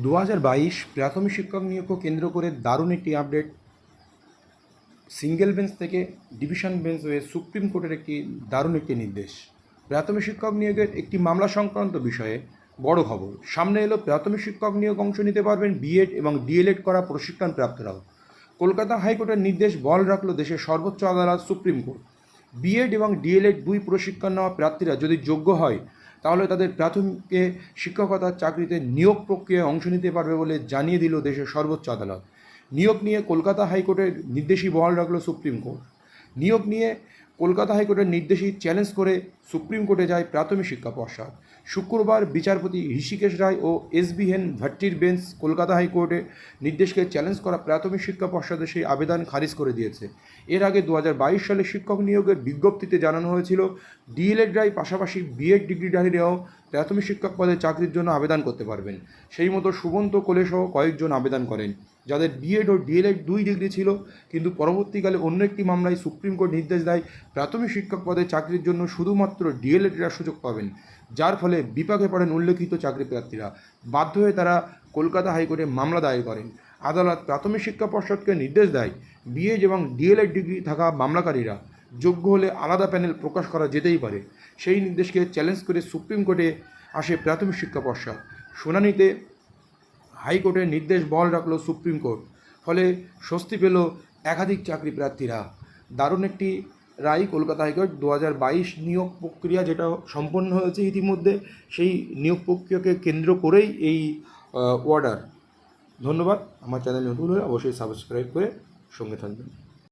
2022 প্রাথমিক শিক্ষক নিয়োগকে কেন্দ্র করে দারুণ একটি আপডেট। সিঙ্গেল বেঞ্চ থেকে ডিভিশন বেঞ্চ হয়ে সুপ্রিম কোর্টের একটি দারুণ একটি নির্দেশ। প্রাথমিক শিক্ষক নিয়োগের একটি মামলা সংক্রান্ত বিষয়ে বড় খবর সামনে এলো। প্রাথমিক শিক্ষক নিয়োগ অংশ নিতে পারবেন বিএড এবং ডিএলএড করা প্রশিক্ষণপ্রাপ্তরাও। কলকাতা হাইকোর্টের নির্দেশ বহাল রাখল দেশের সর্বোচ্চ আদালত সুপ্রিম কোর্ট। বিএড এবং ডিএলএড দুই প্রশিক্ষণ নেওয়া প্রার্থীরা যদি যোগ্য হয় তাহলে তাদের প্রাথমিকে শিক্ষকতার চাকরিতে নিয়োগ প্রক্রিয়ায় অংশ নিতে পারবে বলে জানিয়ে দিল দেশের সর্বোচ্চ আদালত। নিয়োগ নিয়ে কলকাতা হাইকোর্টের নির্দেশই বহাল রাখল সুপ্রিম কোর্ট। নিয়োগ নিয়ে কলকাতা হাইকোর্টের নির্দেশই চ্যালেঞ্জ করে সুপ্রিম কোর্টে যায় প্রাথমিক শিক্ষা পর্ষদ। শুক্রবার বিচারপতি ঋষিকেশ রায় ও SBN ভাট্টির বেঞ্চ কলকাতা হাইকোর্টের নির্দেশকে চ্যালেঞ্জ করা প্রাথমিক শিক্ষা পর্ষদের সেই আবেদন খারিজ করে দিয়েছে। এর আগে 2022 সালে শিক্ষক নিয়োগের বিজ্ঞপ্তিতে জানানো হয়েছিল ডিএলএডরাই পাশাপাশি বিএড ডিগ্রিধারীরাও প্রাথমিক শিক্ষক পদে চাকরির জন্য আবেদন করতে পারবেন। সেই মতো সুবন্ত কোলেসহ কয়েকজন আবেদন করেন যাদের বিএড ও ডিএলএড দুই ডিগ্রি ছিল, কিন্তু পরবর্তীকালে অন্য একটি মামলায় সুপ্রিম কোর্ট নির্দেশ দেয় প্রাথমিক শিক্ষক পদে চাকরির জন্য শুধুমাত্র ডিএলএডরা সুযোগ পাবেন, যার ফলে বিপাকে পড়েন উল্লেখিত চাকরি প্রার্থীরা। বাধ্য হয়ে তারা কলকাতা হাইকোর্টে মামলা দায়ের করেন। আদালত প্রাথমিক শিক্ষা পর্ষদকে নির্দেশ দেয় বিএড এবং ডিএলএড ডিগ্রি থাকা মামলাকারীরা যোগ্য হলে আলাদা প্যানেল প্রকাশ করা যেতেই পারে। সেই নির্দেশকে চ্যালেঞ্জ করে সুপ্রিম কোর্টে আসে প্রাথমিক শিক্ষা পর্ষদ। শুনানিতে হাইকোর্টের নির্দেশ বহাল রাখল সুপ্রিম কোর্ট। ফলে স্বস্তি পেল একাধিক চাকরি প্রার্থীরা। দারুণ একটি রায় কলকাতা হাইকোর্ট। 2022 নিয়োগ প্রক্রিয়া যেটা সম্পন্ন হয়েছে ইতিমধ্যে, সেই নিয়োগ প্রক্রিয়াকে কেন্দ্র করেই এই অর্ডার। ধন্যবাদ। আমার চ্যানেল নতুন হলে অবশ্যই সাবস্ক্রাইব করে সঙ্গে থাকবেন।